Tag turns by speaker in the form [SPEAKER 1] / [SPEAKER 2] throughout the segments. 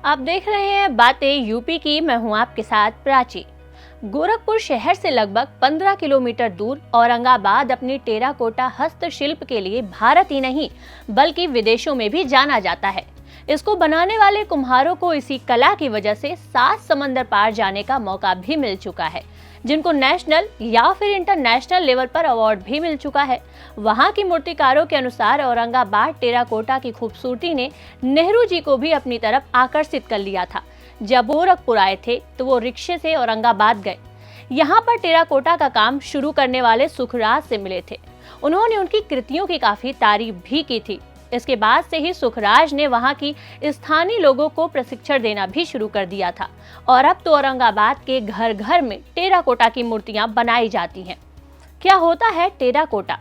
[SPEAKER 1] आप देख रहे हैं बातें यूपी की। मैं हूं आपके साथ प्राची। गोरखपुर शहर से लगभग 15 किलोमीटर दूर औरंगाबाद अपनी टेराकोटा हस्तशिल्प के लिए भारत ही नहीं बल्कि विदेशों में भी जाना जाता है। इसको बनाने वाले कुम्हारों को इसी कला की वजह से 7 समंदर पार जाने का मौका भी मिल चुका है, जिनको नेशनल या फिर इंटरनेशनल लेवल पर अवार्ड भी मिल चुका है। वहां की मूर्तिकारों के अनुसार औरंगाबाद टेराकोटा की खूबसूरती ने नेहरू जी को भी अपनी तरफ आकर्षित कर लिया था। जब गोरखपुर आए थे तो वो रिक्शे से औरंगाबाद गए। यहाँ पर टेराकोटा का काम शुरू करने वाले सुखराज से मिले थे। उन्होंने उनकी कृतियों की काफी तारीफ भी की थी। इसके बाद से ही सुखराज ने वहां की स्थानीय लोगों को प्रशिक्षण देना भी शुरू कर दिया था और अब तो औरंगाबाद के घर घर में टेराकोटा की मूर्तियां बनाई जाती हैं। क्या होता है टेराकोटा?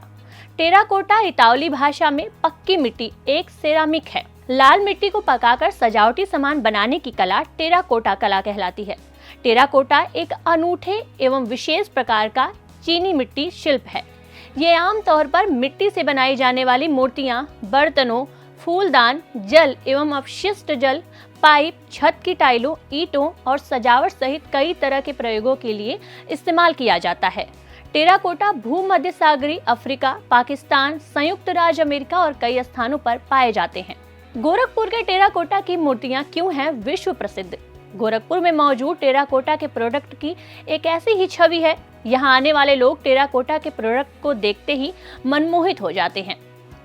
[SPEAKER 1] टेराकोटा इतालवी भाषा में पक्की मिट्टी एक सेरामिक है। लाल मिट्टी को पकाकर सजावटी सामान बनाने की कला टेराकोटा कला कहलाती है। टेराकोटा एक अनूठे एवं विशेष प्रकार का चीनी मिट्टी शिल्प है। ये आमतौर पर मिट्टी से बनाई जाने वाली मूर्तियां, बर्तनों, फूलदान, जल एवं अपशिष्ट जल, पाइप, छत की टाइलों, ईंटों और सजावट सहित कई तरह के प्रयोगों के लिए इस्तेमाल किया जाता है। टेराकोटा भूमध्य सागरीय अफ्रीका, पाकिस्तान, संयुक्त राज्य अमेरिका और कई स्थानों पर पाए जाते हैं। गोरखपुर के टेराकोटा की मूर्तियां क्यों हैं विश्व प्रसिद्ध? गोरखपुर में मौजूद टेराकोटा के प्रोडक्ट की एक ऐसी ही छवि है। यहाँ आने वाले लोग टेराकोटा के प्रोडक्ट को देखते ही मनमोहित हो जाते हैं।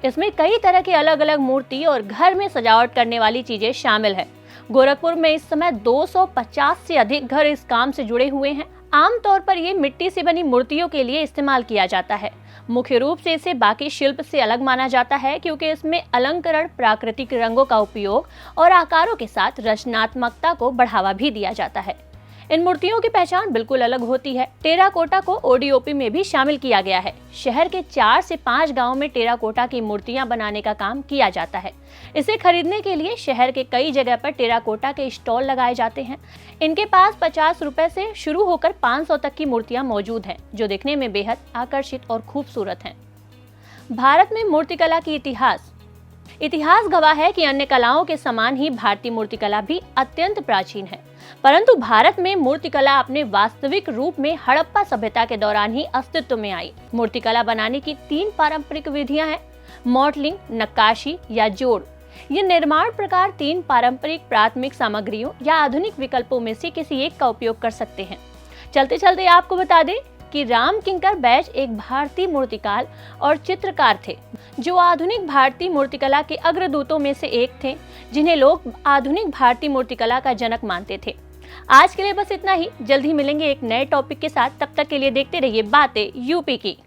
[SPEAKER 1] इसमें कई तरह की अलग अलग मूर्ति और घर में सजावट करने वाली चीजें शामिल है। गोरखपुर में इस समय 250 से अधिक घर इस काम से जुड़े हुए हैं। आमतौर पर ये मिट्टी से बनी मूर्तियों के लिए इस्तेमाल किया जाता है। मुख्य रूप से इसे बाकी शिल्प से अलग माना जाता है क्योंकि इसमें अलंकरण, प्राकृतिक रंगों का उपयोग और आकारों के साथ रचनात्मकता को बढ़ावा भी दिया जाता है। इन मूर्तियों की पहचान बिल्कुल अलग होती है। टेराकोटा को ओडीओपी में भी शामिल किया गया है। शहर के 4 से 5 गांवों में टेराकोटा की मूर्तियां बनाने का काम किया जाता है। इसे खरीदने के लिए शहर के कई जगह पर टेराकोटा के स्टॉल लगाए जाते हैं। इनके पास 50 रुपए से शुरू होकर 500 तक की मूर्तियां मौजूद हैं, जो दिखने में बेहद आकर्षित और खूबसूरत हैं। भारत में मूर्तिकला की इतिहास गवाह है कि अन्य कलाओं के समान ही भारतीय मूर्तिकला भी अत्यंत प्राचीन है, परंतु भारत में मूर्तिकला अपने वास्तविक रूप में हड़प्पा सभ्यता के दौरान ही अस्तित्व में आई। मूर्तिकला बनाने की 3 पारंपरिक विधियां हैं: मॉडलिंग, नक्काशी या जोड़। ये निर्माण प्रकार 3 पारंपरिक प्राथमिक सामग्रियों या आधुनिक विकल्पों में से किसी एक का उपयोग कर सकते हैं। चलते चलते आपको बता दें कि राम किंकर बैज एक भारतीय मूर्तिकार और चित्रकार थे, जो आधुनिक भारतीय मूर्तिकला के अग्रदूतों में से एक थे, जिन्हें लोग आधुनिक भारतीय मूर्तिकला का जनक मानते थे। आज के लिए बस इतना ही। जल्द ही मिलेंगे एक नए टॉपिक के साथ। तब तक के लिए देखते रहिए बातें यूपी की।